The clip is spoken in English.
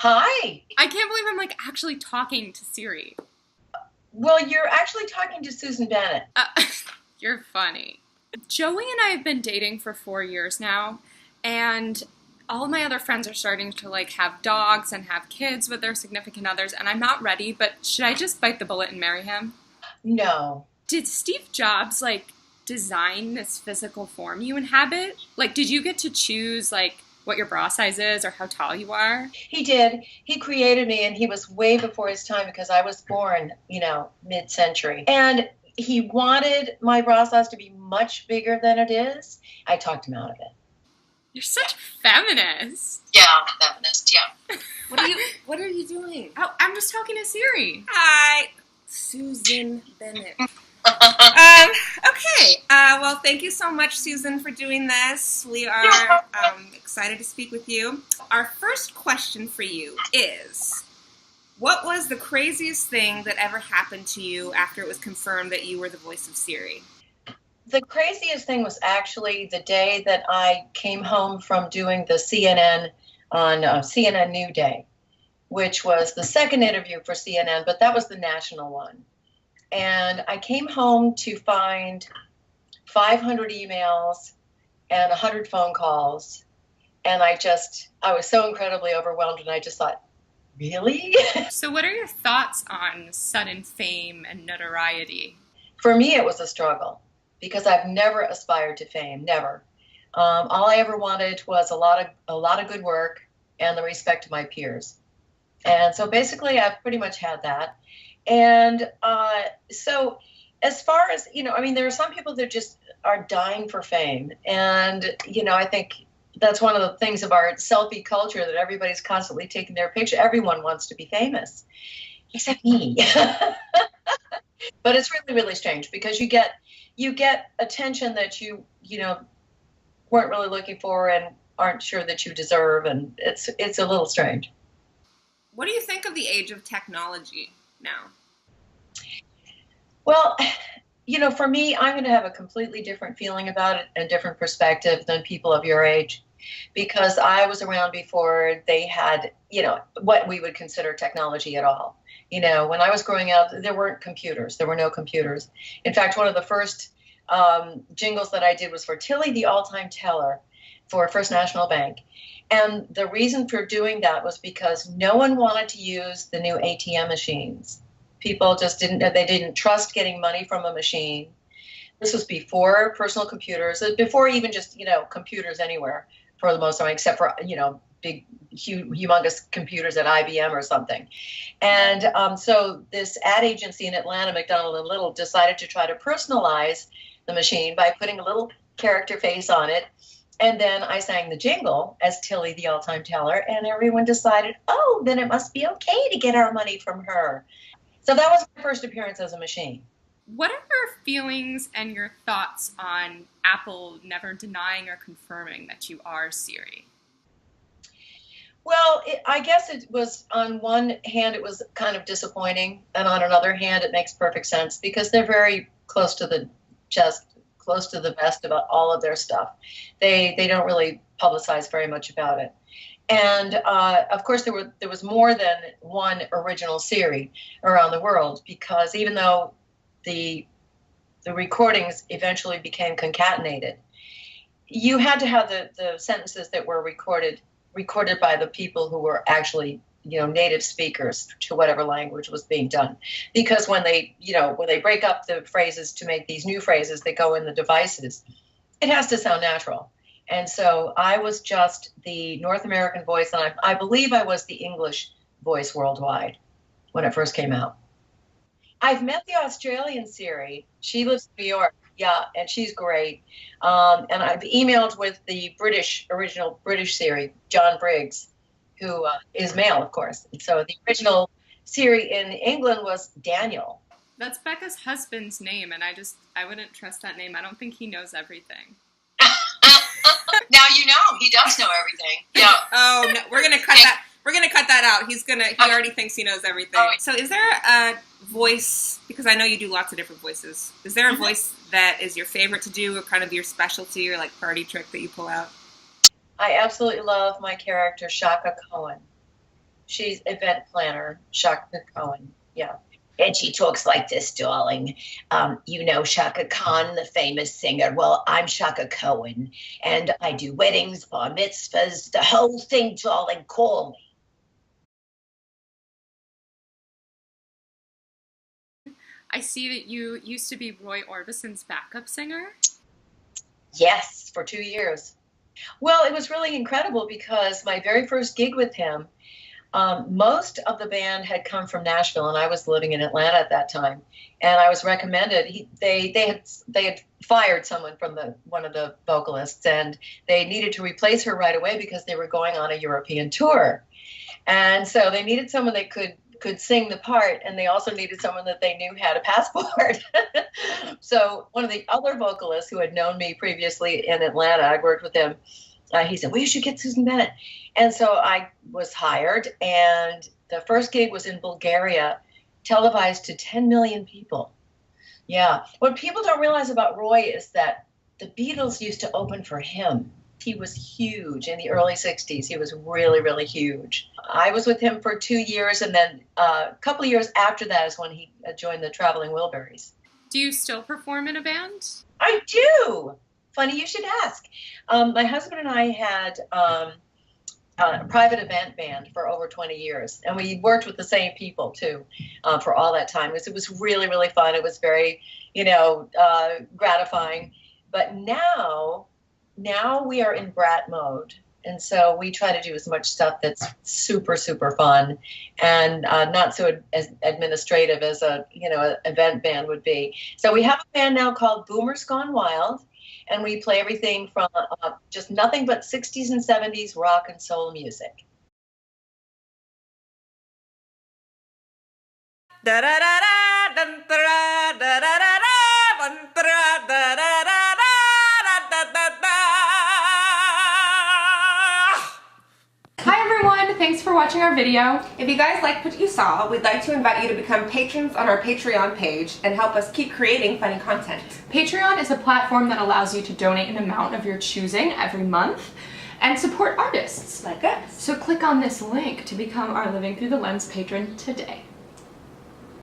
Hi. I can't believe I'm like actually talking to Siri. Well, you're actually talking to Susan Bennett. You're funny. Joey and I have been dating for 4 years now, and all of my other friends are starting to like have dogs and have kids with their significant others, and I'm not ready, but should I just bite the bullet and marry him? No. Did Steve Jobs like design this physical form you inhabit? Like, did you get to choose like what your bra size is or how tall you are? He did. He created me, and he was way before his time because I was born, mid-century. And he wanted my bra size to be much bigger than it is. I talked him out of it. You're such a feminist. Yeah, feminist, yeah. What are you doing? Oh, I'm just talking to Siri. Hi, Susan Bennett. Okay. Well, thank you so much, Susan, for doing this. We are excited to speak with you. Our first question for you is, what was the craziest thing that ever happened to you after it was confirmed that you were the voice of Siri? The craziest thing was actually the day that I came home from doing the CNN on CNN New Day, which was the second interview for CNN, but that was the national one. And I came home to find 500 emails and 100 phone calls. And I was so incredibly overwhelmed, and I just thought, really? So what are your thoughts on sudden fame and notoriety? For me, it was a struggle because I've never aspired to fame, never. All I ever wanted was a lot of good work and the respect of my peers. And so basically, I've pretty much had that. And so as far as, there are some people that just are dying for fame. And, I think that's one of the things of our selfie culture, that everybody's constantly taking their picture. Everyone wants to be famous, except me. But it's really, really strange because you get attention that you weren't really looking for and aren't sure that you deserve. And it's a little strange. What do you think of the age of technology now? Well, for me, I'm going to have a completely different feeling about it and different perspective than people of your age, because I was around before they had, what we would consider technology at all. When I was growing up, there weren't computers. There were no computers. In fact, one of the first jingles that I did was for Tilly, the all-time teller for First National Bank. And the reason for doing that was because no one wanted to use the new ATM machines. People just didn't trust getting money from a machine. This was before personal computers, before even just, computers anywhere for the most part, except for, big, humongous computers at IBM or something. And so this ad agency in Atlanta, McDonald and Little, decided to try to personalize the machine by putting a little character face on it. And then I sang the jingle as Tilly, the all-time teller, and everyone decided, oh, then it must be okay to get our money from her. So that was my first appearance as a machine. What are your feelings and your thoughts on Apple never denying or confirming that you are Siri? Well, I guess it was, on one hand, it was kind of disappointing. And on another hand, it makes perfect sense because they're very close to the chest, close to the vest about all of their stuff. They don't really publicize very much about it. And of course, there was more than one original Siri around the world, because even though the recordings eventually became concatenated, you had to have the sentences that were recorded by the people who were actually native speakers to whatever language was being done, because when they break up the phrases to make these new phrases that go in the devices, it has to sound natural. And so I was just the North American voice, and I believe I was the English voice worldwide when it first came out. I've met the Australian Siri. She lives in New York, yeah, and she's great. And I've emailed with the original British Siri, John Briggs, who is male, of course. And so the original Siri in England was Daniel. That's Becca's husband's name, and I wouldn't trust that name. I don't think he knows everything. Now he does know everything. Yeah. Oh, no, we're gonna cut that. We're gonna cut that out. He already thinks he knows everything. Oh. So, is there a voice? Because I know you do lots of different voices. Is there a voice that is your favorite to do, or kind of your specialty, or like party trick that you pull out? I absolutely love my character Shaka Cohen. She's event planner, Shaka Cohen. Yeah. And she talks like this, darling. You know Shaka Khan, the famous singer. Well, I'm Shaka Cohen, and I do weddings, bar mitzvahs, the whole thing, darling. Call me. I see that you used to be Roy Orbison's backup singer. Yes, for 2 years. Well, it was really incredible because my very first gig with him, most of the band had come from Nashville, and I was living in Atlanta at that time. And I was recommended. They had fired someone from one of the vocalists, and they needed to replace her right away because they were going on a European tour. And so they needed someone that could sing the part, and they also needed someone that they knew had a passport. So one of the other vocalists who had known me previously in Atlanta, I worked with him. He said, well, you should get Susan Bennett. And so I was hired, and the first gig was in Bulgaria, televised to 10 million people. Yeah. What people don't realize about Roy is that the Beatles used to open for him. He was huge in the early 60s. He was really, really huge. I was with him for 2 years, and then a couple of years after that is when he joined the Traveling Wilburys. Do you still perform in a band? I do. Funny you should ask. My husband and I had a private event band for over 20 years, and we worked with the same people too for all that time. It was really, really fun. It was very, gratifying. But now we are in brat mode, and so we try to do as much stuff that's super, super fun and not so as administrative as a event band would be. So we have a band now called Boomers Gone Wild. And we play everything from just nothing but 60s and 70s rock and soul music. Hi everyone, thanks for watching our video. If you guys liked what you saw, we'd like to invite you to become patrons on our Patreon page and help us keep creating funny content. Patreon is a platform that allows you to donate an amount of your choosing every month and support artists Like us. So click on this link to become our Living Through the Lens patron today.